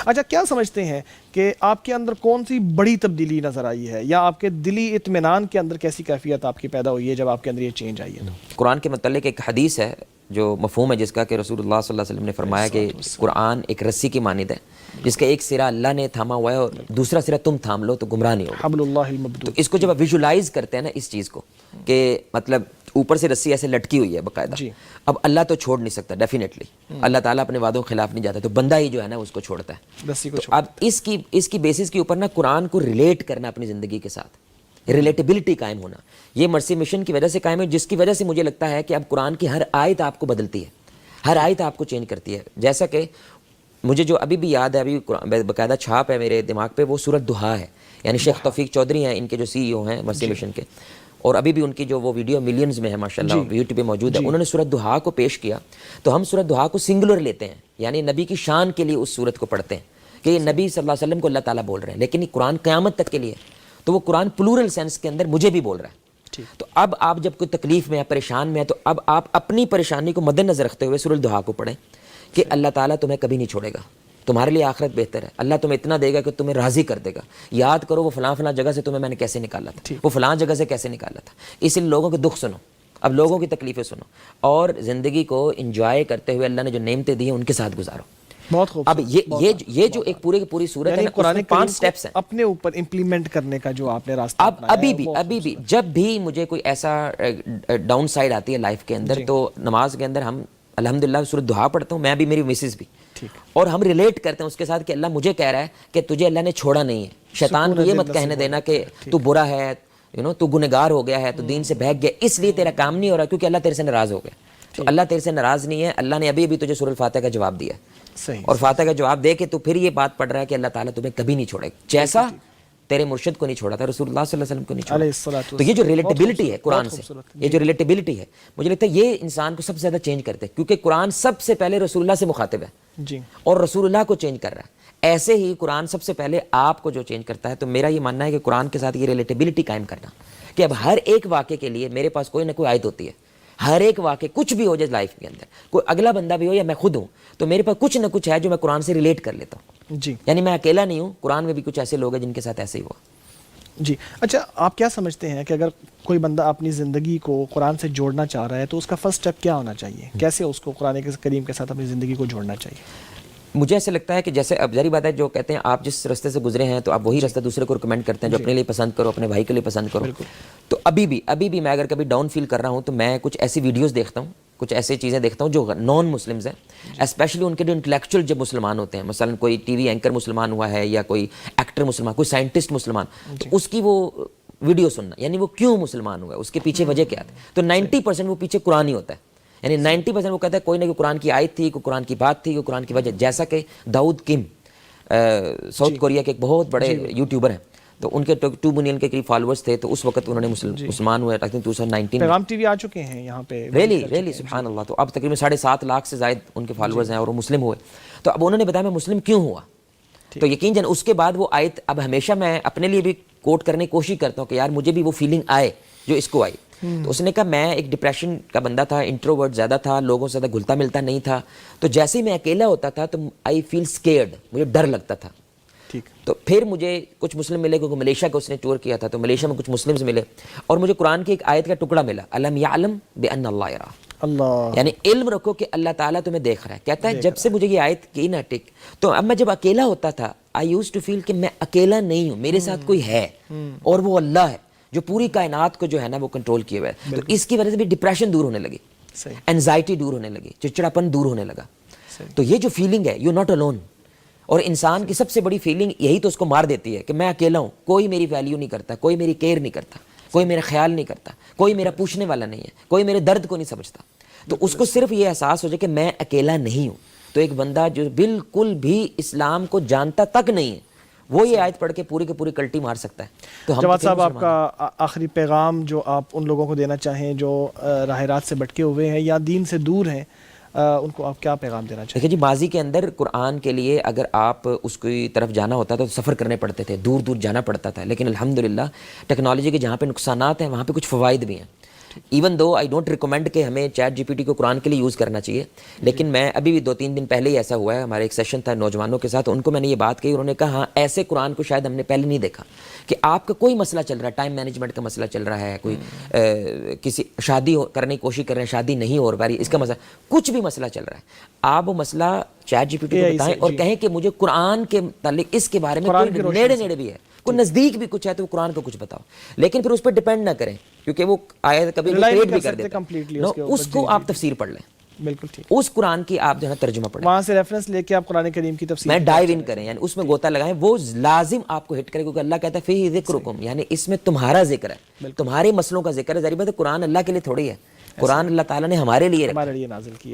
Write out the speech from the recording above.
اچھا کیا سمجھتے ہیں کہ آپ کے اندر کون سی بڑی تبدیلی نظر آئی ہے، یا آپ کے دلی اطمینان کے اندر کیسی کیفیت آپ کی پیدا ہوئی ہے جب آپ کے اندر یہ چینج آئی ہے؟ قرآن کے متعلق ایک حدیث ہے جو مفہوم ہے جس کا کہ رسول اللہ صلی اللہ علیہ وسلم نے فرمایا کہ قرآن ایک رسی کی مانند ہے جس کا ایک سرا اللہ نے تھاما ہوا ہے اور دوسرا سرا تم تھام لو تو گمراہ نہیں ہوگا. حبل اللہ الممدود. تو اس کو جب آپ ویژولائز کرتے ہیں نا اس چیز کو کہ مطلب اوپر سے رسی ایسے لٹکی ہوئی ہے باقاعدہ. اب اللہ تو چھوڑ نہیں سکتا ڈیفینیٹلی، اللہ تعالیٰ اپنے وعدوں کے خلاف نہیں جاتا، تو بندہ ہی جو ہے نا اس کو چھوڑتا ہے. تو اب اس کی بیسس کے اوپر نا قرآن کو ریلیٹ کرنا اپنی زندگی کے ساتھ، ریلیٹیبلٹی قائم ہونا، یہ مرسی مشن کی وجہ سے قائم ہے، جس کی وجہ سے مجھے لگتا ہے کہ اب قرآن کی ہر آیت آپ کو بدلتی ہے، ہر آیت آپ کو چینج کرتی ہے. جیسا کہ مجھے جو ابھی بھی یاد ہے، ابھی باقاعدہ چھاپ ہے میرے دماغ پہ، وہ سورۃ دہا ہے. یعنی شیخ توفیق چودھری ہیں ان کے جو سی ای او ہیں مرسی مشن کے، اور ابھی بھی ان کی جو وہ ویڈیو ملینز میں ہے ماشاءاللہ یوٹیوب پہ موجود ہے. انہوں نے سورۃ دہا کو پیش کیا، تو ہم سورۃ دہا کو سنگولر لیتے ہیں، یعنی نبی کی شان کے لیے اس سورت کو پڑھتے ہیں کہ یہ نبی صلی اللہ علیہ وسلم کو اللہ تعالیٰ بول رہے ہیں، لیکن یہ قرآن قیامت تک کے لیے، تو وہ قرآن پلورل سینس کے اندر مجھے بھی بول رہا ہے. تو اب آپ جب کوئی تکلیف میں ہے، پریشان میں ہے، تو اب آپ اپنی پریشانی کو مد نظر رکھتے ہوئے سورۃ دہا کو پڑھیں کہ اللہ تعالیٰ تمہیں کبھی نہیں چھوڑے گا، تمہارے لیے آخرت بہتر ہے، اللہ تمہیں اتنا دے گا کہ تمہیں راضی کر دے گا. یاد کرو وہ فلاں فلاں جگہ سے تمہیں میں نے کیسے نکالا تھا، وہ فلاں جگہ سے کیسے نکالا تھا. اس لیے لوگوں کے دکھ سنو، اب لوگوں کی تکلیفیں سنو، اور زندگی کو انجوائے کرتے ہوئے اللہ نے جو نعمتیں دی ہیں ان کے ساتھ گزارو. بہت خوب. اب یہ جو ایک پوری کی پوری صورت ہے، قرآن 5 سٹیپس ہیں اپنے اوپر امپلیمنٹ کرنے کا جو آپ نے راستہ اب ابھی بھی جب بھی مجھے کوئی ایسا ڈاؤن سائڈ آتی ہے لائف کے اندر، تو نماز کے اندر ہم الحمدللہ سورۃ دہا پڑھتا ہوں، میں بھی، میری مسز بھی، اور ہم ریلیٹ کرتے ہیں اس کے ساتھ کہ اللہ مجھے کہہ رہا ہے کہ تجھے اللہ نے چھوڑا نہیں ہے. شیطان کو یہ مت کہنے دینا کہ تو برا ہے، تو گنہگار ہو گیا ہے، تو دین سے بھاگ گیا، اس لیے تیرا کام نہیں ہو رہا کیونکہ اللہ تیرے سے ناراض ہو گیا. تو اللہ تیرے سے ناراض نہیں ہے، اللہ نے ابھی ابھی تجھے سورۃ الفاتحہ کا جواب دیا ہے، اور فاتحہ کا جواب دے کے تو پھر یہ بات پڑھ رہا ہے کہ اللہ تعالیٰ تمہیں کبھی نہیں چھوڑے گا، جیسا تیرے مرشد کو نہیں چھوڑا تھا، رسول اللہ صلی اللہ علیہ وسلم کو نہیں چھوڑا. تو یہ جو ریلیٹیبلٹی ہے قرآن سے، یہ جو ریلیٹیبلٹی ہے، مجھے لگتا ہے یہ انسان کو سب سے زیادہ چینج کرتے ہیں، کیونکہ قرآن سب سے پہلے رسول اللہ سے مخاطب ہے اور رسول اللہ کو چینج کر رہا ہے. ایسے ہی قرآن سب سے پہلے آپ کو جو چینج کرتا ہے. تو میرا یہ ماننا ہے کہ قرآن کے ساتھ یہ ریلیٹیبلٹی قائم کرنا کہ اب ہر ایک واقعے کے لیے میرے پاس کوئی نہ کوئی آیت ہوتی ہے. ہر ایک واقعے کچھ بھی ہو جائے لائف کے اندر، کوئی اگلا بندہ بھی ہو یا میں خود ہوں، تو میرے پاس کچھ نہ کچھ ہے جو میں قرآن سے ریلیٹ کر لیتا ہوں. یعنی میں اکیلا نہیں ہوں، قرآن میں بھی کچھ ایسے لوگ ہیں جن کے ساتھ ایسے ہی ہوا. جی اچھا، آپ کیا سمجھتے ہیں کہ اگر کوئی بندہ اپنی زندگی کو قرآن سے جوڑنا چاہ رہا ہے تو اس کا فرسٹ اسٹیپ کیا ہونا چاہیے؟ کیسے اس کو قرآن کریم کے ساتھ اپنی زندگی کو جوڑنا چاہیے؟ مجھے ایسا لگتا ہے کہ جیسے اب ظاہری بات ہے، جو کہتے ہیں آپ جس راستے سے گزرے ہیں تو آپ وہی راستہ دوسرے کو ریکمینڈ کرتے ہیں، جو اپنے لیے پسند کرو، اپنے بھائی کے لیے پسند کرو. تو ابھی بھی میں اگر کبھی ڈاؤن فیل کر رہا ہوں تو میں کچھ ایسی ویڈیوز دیکھتا ہوں، کچھ ایسی چیزیں دیکھتا ہوں جو نان مسلمز ہیں، اسپیشلی ان کے جو انٹلیکچوئل جب مسلمان ہوتے ہیں، مثلا کوئی ٹی وی اینکر مسلمان ہوا ہے یا کوئی ایکٹر مسلمان، کوئی سائنٹسٹ مسلمان، تو اس کی وہ ویڈیو سننا، یعنی وہ کیوں مسلمان ہوا ہے، اس کے پیچھے وجہ کیا ہے. تو 90% وہ پیچھے قرآن ہی ہوتا ہے، یعنی 90% وہ کہتا ہے کوئی نہ کوئی قرآن کی آیت تھی، کوئی قرآن کی بات تھی، کوئی قرآن کی وجہ. جیسا کہ داؤد کم ساؤتھ کوریا کے ایک بہت بڑے یوٹیوبر ہیں، تو ان کے 2 ملین کے قریب فالوورز تھے، تو اس وقت انہوں نے مسلمان ہوئے 2019 پیغام ٹی وی آ چکے ہیں یہاں پہ ریلی سبحان اللہ. تو اب تقریباً 7.5 لاکھ سے زائد ان کے فالوورز ہیں اور وہ مسلم ہوئے. تو اب انہوں نے بتایا میں مسلم کیوں ہوا، تو یقین جان اس کے بعد وہ آیت، اب ہمیشہ میں اپنے لیے بھی کوٹ کرنے کی کوشش کرتا ہوں کہ یار مجھے بھی وہ فیلنگ آئے جو اس کو آئی. تو اس نے کہا میں ایک ڈپریشن کا بندہ تھا، انٹروورٹ زیادہ تھا، لوگوں سے زیادہ گھلتا ملتا نہیں تھا، تو جیسے ہی میں اکیلا ہوتا تھا تو آئی فیل اسکیئرڈ، مجھے ڈر لگتا تھا. تو پھر مجھے کچھ مسلم ملے، کیونکہ ملیشیا کا اس نے ٹور کیا تھا، تو ملیشیا میں کچھ مسلمز ملے اور مجھے قرآن کی ایک آیت کا ٹکڑا ملا، الم یعلم بان اللہ یرا، یعنی علم رکھو کہ اللہ تعالیٰ تمہیں دیکھ رہا ہے. کہتا ہے جب سے مجھے یہ آیت کی نا ٹک، تو اب میں جب اکیلا ہوتا تھا آئی یوز ٹو فیل کہ میں اکیلا نہیں ہوں، میرے ساتھ کوئی ہے اور وہ اللہ ہے جو پوری کائنات کو جو ہے نا وہ کنٹرول کیے ہوئے ہے. تو اس کی وجہ سے بھی ڈپریشن دور ہونے لگی، اینزائٹی دور ہونے لگی، چڑچڑاپن دور ہونے لگا. تو یہ جو فیلنگ ہے یو ناٹ الون، اور انسان کی سب سے بڑی فیلنگ یہی تو اس کو مار دیتی ہے کہ میں اکیلا ہوں، کوئی میری ویلیو نہیں کرتا، کوئی میری کیئر نہیں کرتا، کوئی میرا خیال نہیں کرتا، کوئی میرا پوچھنے والا نہیں ہے، کوئی میرے درد کو نہیں سمجھتا. تو اس کو صرف یہ احساس ہو جائے کہ میں اکیلا نہیں ہوں. تو ایک بندہ جو بالکل بھی اسلام کو جانتا تک نہیں ہے، وہ یہ آیت پڑھ کے پوری کلٹی مار سکتا ہے. تو جواد صاحب آپ کا آخری پیغام جو آپ ان لوگوں کو دینا چاہیں جو راہ راست سے بھٹکے ہوئے ہیں یا دین سے دور ہیں، ان کو آپ کیا پیغام دینا چاہیں؟ دیکھیں جی، ماضی کے اندر قرآن کے لیے اگر آپ اس کی طرف جانا ہوتا تو سفر کرنے پڑتے تھے، دور جانا پڑتا تھا، لیکن الحمدللہ ٹیکنالوجی کے جہاں پہ نقصانات ہیں وہاں پہ کچھ فوائد بھی ہیں. Even though I don't recommend کہ ہمیں چیٹ جی پی ٹی کو قرآن کے لیے یوز کرنا چاہیے، لیکن میں ابھی بھی 2-3 دن پہلے ہی ایسا ہوا ہے، ہمارے ایک سیشن تھا نوجوانوں کے ساتھ، ان کو میں نے یہ بات کہی، انہوں نے کہا ہاں ایسے قرآن کو شاید ہم نے پہلے نہیں دیکھا کہ آپ کا کوئی مسئلہ چل رہا ہے، ٹائم مینجمنٹ کا مسئلہ چل رہا ہے، کوئی کسی شادی کرنے کی کوشش کر رہے ہیں، شادی نہیں ہو پا رہی، اس کا مسئلہ، کچھ بھی مسئلہ چل رہا ہے، آپ وہ مسئلہ چیٹ جی پی ٹی کو بتائیں اور کہیں کہ مجھے قرآن کے متعلق اس کے بارے میں کوئی نیڑے بھی ہے، کوئی نزدیک بھی کچھ ہے تو وہ قرآن کو کچھ بتاؤ، لیکن پھر اس پہ ڈیپینڈ نہ کریں، کیونکہ وہ آیت کبھی کریٹ بھی کر دیتا ہے، اس کو آپ تفسیر پڑھ لیں، بالکل ٹھیک، اس قرآن کی آپ جو ہے ترجمہ پڑھیں، وہاں سے ریفرنس لے کے آپ قرآن کریم کی تفسیر میں ڈائیو ان کریں، یعنی اس میں گوتا لگائیں، وہ لازم آپ کو ہٹ کرے، کیونکہ اللہ کہتا ہے فیہ ذکرکم، یعنی اس میں تمہارا ذکر ہے، تمہارے مسئلوں کا ذکر ہے، ظاہر بات ہے قرآن اللہ کے لیے تھوڑی ہے، قرآن اللہ تعالیٰ نے ہمارے لیے نازل کی ہے۔